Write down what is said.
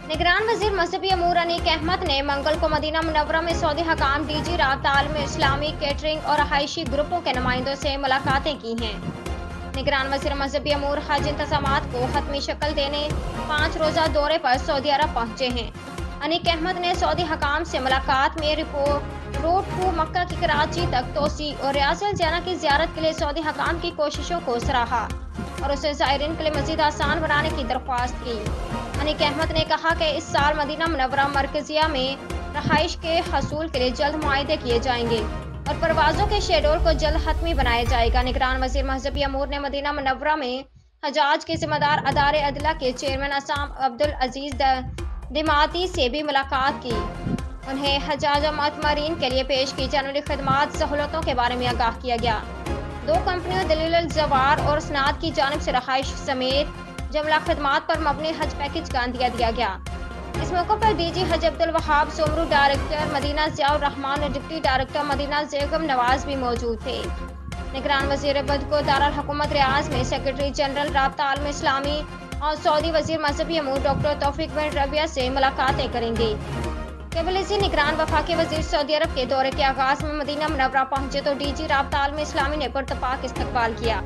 निगरान वजीर मजहबी अमूर अनीक अहमद ने मंगल को मदीना मुनव्वरा में सऊदी हकाम, डीजी राब्ता आलम इस्लामी, कैटरिंग और रहायशी ग्रुपों के नुमाइंदों से मुलाकातें की हैं। निगरान वजीर मजहबी अमूर हज इंतजामात को हतमी शक्ल देने 5 रोज़ा दौरे पर सऊदी अरब पहुंचे हैं। अनीक अहमद ने सऊदी हकाम से मुलाकात में रोड टू मक्का की कराची तक तोसी और रियासत ज़ैना की ज़ियारत के लिए सऊदी हकाम की कोशिशों को सराहा और उसे ज़ायरीन के लिए मज़ीद आसान बनाने की दरख्वास्त की। अनीक अहमद ने कहा कि इस साल मदीना मुनव्वरा मरकजिया में रहाइश के हसूल के लिए जल्द मुआहदे किए जाएंगे और परवाज़ों के शेड्यूल को जल्द हतमी बनाया जाएगा। निगरान वज़ीर मजहबी अमूर ने मदीना मुनव्वरा में हजाज के ज़िम्मेदार अदारे अदला के चेयरमैन असाम अब्दुल अजीज दिमाती से भी मुलाकात की। उन्हें हजाज मुतमरीन के लिए पेश की जाने वाली खदमात सहूलतों के बारे में आगाह किया गया। 2 कंपनियों दलील जवार और स्नात की जानिब से रहाइश समेत जमला खदमात पर मबनी हज पैकेज का अंदिया दिया गया। इस मौके पर डीजी हज अब्दुल वहाब सोमरू, डायरेक्टर मदीना ज़ियाउर रहमान और डिप्टी डायरेक्टर मदीना ज़ेगम नवाज भी मौजूद थे। निगरान वज़ीर बद को दारुल हुकूमत रियाज में सेक्रेटरी जनरल राब्ता आलम इस्लामी और सऊदी वज़ीर मजहबी अमूर डॉक्टर तौफीक बिन रबिया से मुलाकातें करेंगे। केवल इसी निगरान वफाकी वज़ीर सऊदी अरब के दौरे के आगाज़ में मदीना मुनव्वरा पहुंचे तो डीजी राब्ता आलम इस्लामी ने पुरतपाक इस्तकबाल किया।